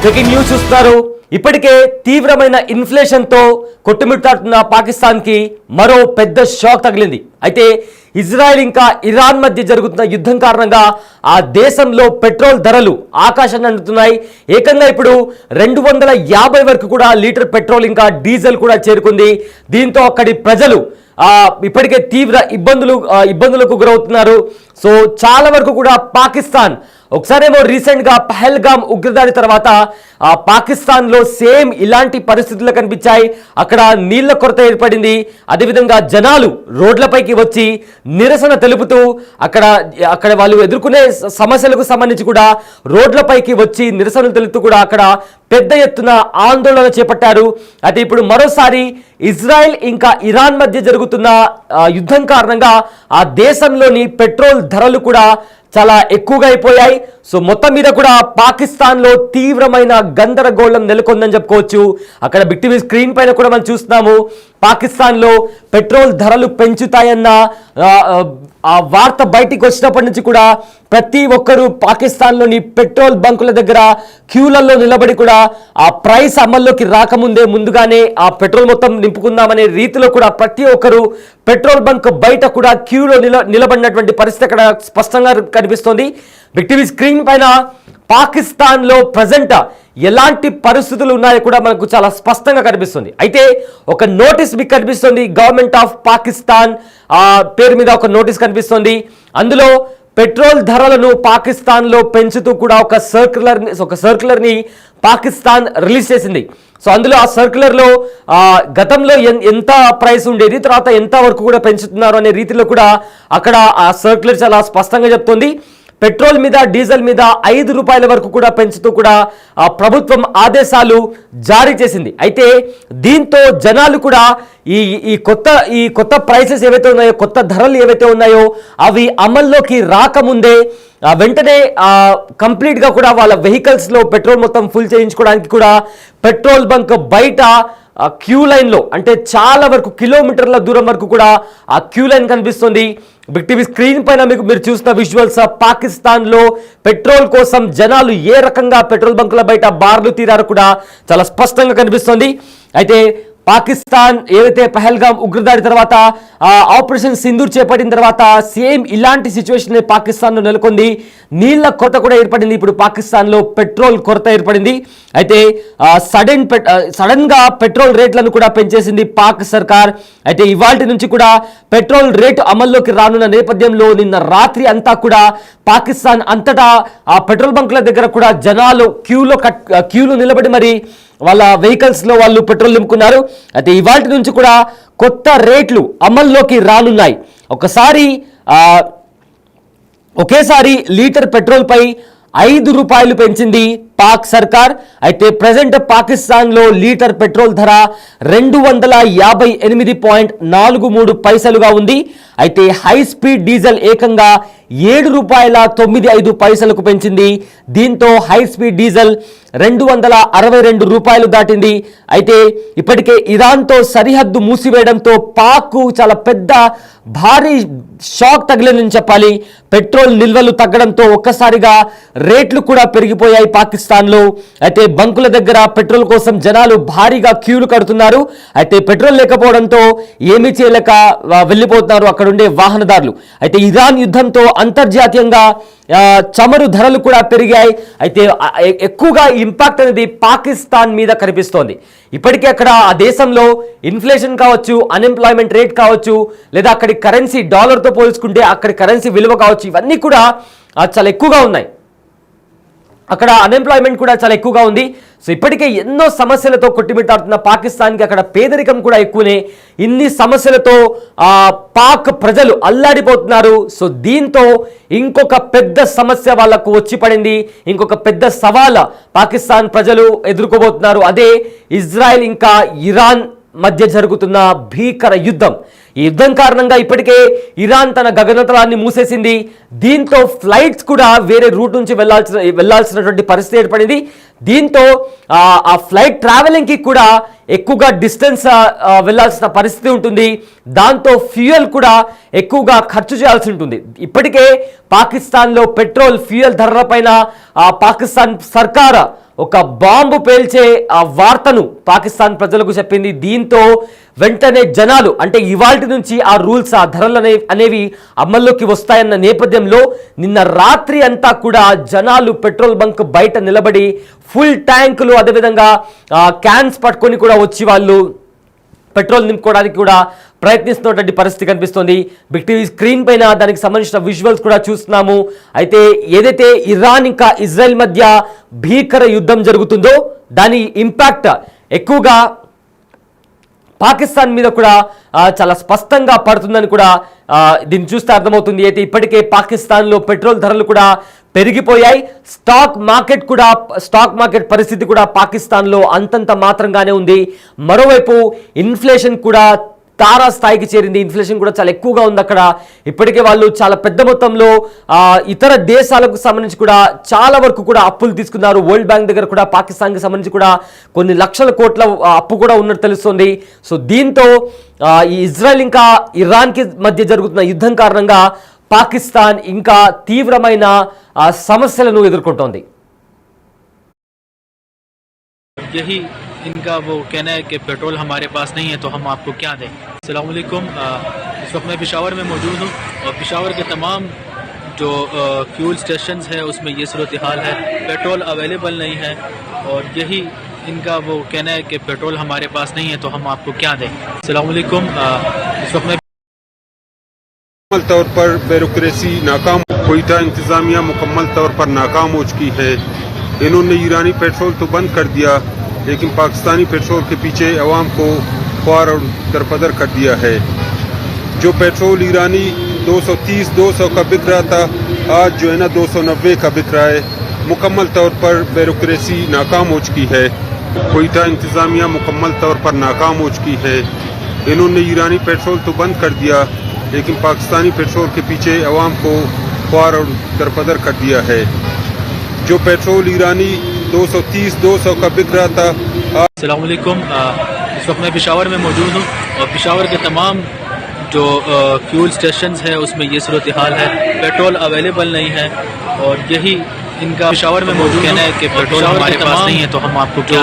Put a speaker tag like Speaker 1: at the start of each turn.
Speaker 1: Breaking news చూస్తున్నారు. ఇప్పటికే తీవ్రమైన ఇన్ఫ్లేషన్ తో కొట్టుమిట్టాడుతున్న పాకిస్తాన్ కి మరో పెద్ద షాక్ తగిలింది. అయితే ఇజ్రాయెల్ ఇంకా ఇరాన్ మధ్య జరుగుతున్న యుద్ధం కారణంగా ఆ దేశంలో పెట్రోల్ ధరలు ఆకాశాన్ని అందుతున్నాయి. ఏకంగా ఇప్పుడు 250 వరకు కూడా లీటర్ పెట్రోల్ ఇంకా డీజిల్ కూడా చేరుకుంది. దీంతో అక్కడి ప్రజలు ఇప్పటికే తీవ్ర ఇబ్బందులకు గురవుతున్నారు. సో చాలా వరకు కూడా పాకిస్తాన్ ఒకసారేమో రీసెంట్గా పహల్గామ్ ఉగ్రదాడి తర్వాత పాకిస్తాన్లో సేమ్ ఇలాంటి పరిస్థితులు కనిపించాయి. అక్కడ నీళ్ల కొరత ఏర్పడింది. అదేవిధంగా జనాలు రోడ్లపైకి వచ్చి నిరసన తెలుపుతూ అక్కడ వాళ్ళు ఎదుర్కొనే సమస్యలకు సంబంధించి కూడా రోడ్లపైకి వచ్చి నిరసనలు తెలుపుతూ కూడా అక్కడ పెద్ద ఎత్తున ఆందోళన చేపట్టారు. అయితే ఇప్పుడు మరోసారి ఇజ్రాయెల్ ఇంకా ఇరాన్ మధ్య జరుగుతున్న యుద్ధం కారణంగా ఆ దేశంలోని పెట్రోల్ ధరలు కూడా చాలా ఎక్కువగా అయిపోయాయి. సో మొత్తం మీద కూడా పాకిస్తాన్లో తీవ్రమైన గందరగోళం నెలకొందని చెప్పుకోవచ్చు. అక్కడ బిగ్ టీవీ స్క్రీన్ పైన కూడా మనం చూస్తున్నాము. పాకిస్తాన్లో పెట్రోల్ ధరలు పెంచుతాయన్న ఆ వార్త బయటికి వచ్చినప్పటి నుంచి కూడా ప్రతి ఒక్కరూ పాకిస్తాన్లోని పెట్రోల్ బంకుల దగ్గర క్యూలలో నిలబడి కూడా ఆ ప్రైస్ అమల్లోకి రాకముందే ముందుగానే ఆ పెట్రోల్ మొత్తం నింపుకుందామనే రీతిలో కూడా ప్రతి ఒక్కరూ పెట్రోల్ బంక్ బయట కూడా క్యూలో నిలబడినటువంటి పరిస్థితి అక్కడ స్పష్టంగా కనిపిస్తోంది. బిగ్ టీవీ స్క్రీన్ పైన పాకిస్తాన్లో ప్రజెంట్ ఎలాంటి పరిస్థితులు ఉన్నాయో కూడా మనకు చాలా స్పష్టంగా కనిపిస్తుంది. అయితే ఒక నోటీస్ మీకు కనిపిస్తుంది. గవర్నమెంట్ ఆఫ్ పాకిస్తాన్ పేరు మీద ఒక నోటీస్ కనిపిస్తుంది. అందులో పెట్రోల్ ధరలను పాకిస్తాన్లో పెంచుతూ కూడా ఒక సర్క్యులర్ని పాకిస్తాన్ రిలీజ్ చేసింది. సో అందులో ఆ సర్క్యులర్లో గతంలో ఎంత ప్రైస్ ఉండేది, తర్వాత ఎంత వరకు కూడా పెంచుతున్నారు అనే రీతిలో కూడా అక్కడ ఆ సర్క్యులర్ చాలా స్పష్టంగా చెప్తుంది. పెట్రోల్ మీద డీజిల్ మీద 5 రూపాయల వరకు కూడా పెంచుతూ కూడా ప్రభుత్వం ఆదేశాలు జారీ చేసింది. అయితే దీంతో జనాలు కూడా ఈ కొత్త ప్రైసెస్ ఏవైతే ఉన్నాయో, కొత్త ధరలు ఏవైతే ఉన్నాయో అవి అమల్లోకి రాకముందే వెంటనే కంప్లీట్గా కూడా వాళ్ళ వెహికల్స్లో పెట్రోల్ మొత్తం ఫుల్ చేయించుకోవడానికి కూడా పెట్రోల్ బంక్ బయట క్యూ లైన్లో, అంటే చాలా వరకు కిలోమీటర్ల దూరం వరకు కూడా ఆ క్యూ లైన్ కనిపిస్తుంది. బిగ్ టీవీ స్క్రీన్ పైన మీరు చూసిన విజువల్స్ పాకిస్తాన్లో పెట్రోల్ కోసం జనాలు ఏ రకంగా పెట్రోల్ బంకుల బయట బార్లు తీరారో కూడా చాలా స్పష్టంగా కనిపిస్తుంది. అయితే పాకిస్తాన్ ఏవైతే పహల్గామ్ ఉగ్రదాడి తర్వాత ఆపరేషన్ సింధూర్ చేపట్టిన తర్వాత సేమ్ ఇలాంటి సిచ్యువేషన్ పాకిస్తాన్లో నెలకొంది. నీళ్ల కొరత కూడా ఏర్పడింది. ఇప్పుడు పాకిస్తాన్లో పెట్రోల్ కొరత ఏర్పడింది. అయితే సడన్గా పెట్రోల్ రేట్లను కూడా పెంచేసింది పాక్ సర్కార్. అయితే ఇవాల్టి నుంచి కూడా పెట్రోల్ రేటు అమల్లోకి రానున్న నేపథ్యంలో నిన్న రాత్రి అంతా కూడా పాకిస్తాన్ అంతటా ఆ పెట్రోల్ బంకుల దగ్గర కూడా జనాలు క్యూలో నిలబడి మరి వాళ్ళ వెహికల్స్లో వాళ్ళు పెట్రోల్ నింపుకున్నారు. అయితే ఇవాల్టి నుంచి కూడా కొత్త రేట్లు అమల్లోకి రానున్నాయి. ఒకేసారి లీటర్ పెట్రోల్ పై 5 రూపాయలు పెంచింది పాక్ సర్కార్. అయితే ప్రజెంట్ పాకిస్తాన్లో లీటర్ పెట్రోల్ ధర 258.43 పైసలుగా ఉంది. అయితే హై స్పీడ్ డీజిల్ ఏకంగా 7 రూపాయల 95 పైసలకు పెంచింది. దీంతో హై స్పీడ్ డీజిల్ 262 రూపాయలు దాటింది. అయితే ఇప్పటికే ఇరాన్తో సరిహద్దు మూసివేయడంతో పాక్ చాలా భారీ షాక్ తగిలిందని చెప్పాలి. పెట్రోల్ నిల్వలు తగ్గడంతో ఒక్కసారిగా రేట్లు కూడా పెరిగిపోయాయి పాకిస్తాన్లో. అయితే బంకుల దగ్గర పెట్రోల్ కోసం జనాలు భారీగా క్యూలు కడుతున్నారు. అయితే పెట్రోల్ లేకపోవడంతో ఏమీ చేయలేక వెళ్ళిపోతున్నారు అక్కడ ఉండే వాహనదారులు. అయితే ఇరాన్ యుద్ధంతో అంతర్జాతీయంగా చమురు ధరలు కూడా పెరిగాయి. అయితే ఎక్కువగా ఇంపాక్ట్ అనేది పాకిస్తాన్ మీద కనిపిస్తోంది. ఇప్పటికే అక్కడ ఆ దేశంలో ఇన్ఫ్లేషన్ కావచ్చు, అన్ఎంప్లాయ్మెంట్ రేట్ కావచ్చు, లేదా అక్కడి కరెన్సీ డాలర్తో పోల్చుకుంటే అక్కడి కరెన్సీ విలువ కావచ్చు, ఇవన్నీ కూడా చాలా ఎక్కువగా ఉన్నాయి. అక్కడ అన్ఎంప్లాయ్మెంట్ కూడా చాలా ఎక్కువగా ఉంది. సో ఇప్పటికే ఎన్నో సమస్యలతో కొట్టిమిట్టాడుతున్న పాకిస్తాన్కి అక్కడ పేదరికం కూడా ఎక్కువనే. ఇన్ని సమస్యలతో పాక్ ప్రజలు అల్లాడిపోతున్నారు. సో దీంతో ఇంకొక పెద్ద సమస్య వాళ్ళకు వచ్చి పడింది. ఇంకొక పెద్ద సవాల్ పాకిస్తాన్ ప్రజలు ఎదుర్కోబోతున్నారు. అదే ఇజ్రాయెల్ ఇంకా ఇరాన్ మధ్య జరుగుతున్న భీకర యుద్ధం. ఈ యుద్ధం కారణంగా ఇప్పటికే ఇరాన్ తన గగనతలాన్ని మూసేసింది. దీంతో ఫ్లైట్స్ కూడా వేరే రూట్ నుంచి వెళ్లాల్సినటువంటి పరిస్థితి ఏర్పడింది. దీంతో ఆ ఫ్లైట్ ట్రావెలింగ్కి కూడా ఎక్కువగా డిస్టెన్స్ వెళ్లాల్సిన పరిస్థితి ఉంటుంది. దాంతో ఫ్యూయల్ కూడా ఎక్కువగా ఖర్చు చేయాల్సి ఉంటుంది. ఇప్పటికే పాకిస్తాన్లో పెట్రోల్ ఫ్యూయల్ ధరలపైన పాకిస్తాన్ సర్కార్ ఒక బాంబు పేల్చే ఆ వార్తను పాకిస్తాన్ ప్రజలకు చెప్పింది. దీంతో వెంటనే జనాలు అంటే ఇవాల్టి నుంచి ఆ రూల్స్, ఆ ధరలు అనేవి అమల్లోకి వస్తాయన్న నేపథ్యంలో నిన్న రాత్రి అంతా కూడా జనాలు పెట్రోల్ బంక్ బయట నిలబడి ఫుల్ ట్యాంకులు అదేవిధంగా క్యాన్స్ పట్టుకొని కూడా వచ్చి వాళ్ళు పెట్రోల్ నింపుకోవడానికి కూడా ప్రయత్నిస్తున్నటువంటి పరిస్థితి కనిపిస్తోంది. బిగ్ టీవీ స్క్రీన్ పైన దానికి సంబంధించిన విజువల్స్ కూడా చూస్తున్నాము. అయితే ఏదైతే ఇరాన్ ఇంకా ఇజ్రాయెల్ మధ్య భీకర యుద్ధం జరుగుతుందో దాని ఇంపాక్ట్ ఎక్కువగా పాకిస్తాన్ మీద కూడా చాలా స్పష్టంగా పడుతుందని కూడా దీన్ని చూస్తే అర్థమవుతుంది. అయితే ఇప్పటికే పాకిస్తాన్లో పెట్రోల్ ధరలు కూడా పెరిగిపోయాయి. స్టాక్ మార్కెట్ పరిస్థితి కూడా పాకిస్తాన్లో అంతంత మాత్రంగానే ఉంది. మరోవైపు ఇన్ఫ్లేషన్ కూడా తారా స్థాయికి చేరింది. ఇన్ఫ్లేషన్ కూడా చాలా ఎక్కువగా ఉంది అక్కడ. ఇప్పటికే వాళ్ళు చాలా పెద్ద మొత్తంలో ఇతర దేశాలకు సంబంధించి కూడా చాలా వరకు కూడా అప్పులు తీసుకున్నారు. వరల్డ్ బ్యాంక్ దగ్గర కూడా పాకిస్తాన్కి సంబంధించి కూడా కొన్ని లక్షల కోట్ల అప్పు కూడా ఉన్నట్టు తెలుస్తుంది. సో దీంతో ఈ ఇజ్రాయెల్ ఇంకా ఇరాన్కి మధ్య జరుగుతున్న యుద్ధం కారణంగా పాకిస్తాన్ ఇంకా తీవ్రమైన సమస్యలను ఎదుర్కొంటోంది.
Speaker 2: यही इनका वो कहना है कि पेट्रोल हमारे पास नहीं है तो हम आपको क्या दें। अस्सलाम वालेकुम, इस वक्त मैं पेशावर में मौजूद हूँ और पेशावर के तमाम जो फ्यूल स्टेशन है उसमें ये सूरत हाल है, पेट्रोल अवेलेबल नहीं है और यही इनका वो कहना है कि पेट्रोल हमारे पास नहीं है तो हम आपको क्या दें। अस्सलाम वालेकुम, इस वक्त मैं
Speaker 3: मुकम्मल तौर पर ब्यूरोक्रेसी नाकाम, कोयटा इंतजामिया मुकम्मल तौर पर नाकाम हो चुकी है। इन्होंने ईरानी पेट्रोल तो बंद कर दिया लेकिन पाकिस्तानी पेट्रोल के पीछे अवाम को ख्वार और दरपदर कर दिया है। जो पेट्रोल ईरानी 230-200 का बिक रहा था आज जो है ना 290 का बिक रहा है। मुकम्मल तौर पर ब्यूरोक्रेसी नाकाम हो चुकी है। कोयटा इंतजामिया मुकम्मल तौर पर नाकाम हो चुकी है। इन्होंने ईरानी पेट्रोल तो बंद कर दिया लेकिन पाकिस्तानी पेट्रोल के पीछे अवाम को ख्वार और दरपदर कर दिया है। जो पेट्रोल ईरानी 230-200 का बिक रहा था।
Speaker 2: अस्सलाम वालेकुम, इस वक्त मैं पेशावर में मौजूद हूँ और पेशावर के तमाम जो फ्यूल स्टेशन है उसमें ये सूरत हाल है, पेट्रोल अवेलेबल नहीं है और यही इनका पेशावर में मौजूद कहना है कि पेट्रोल हमारे पास नहीं है तो हम आपको जो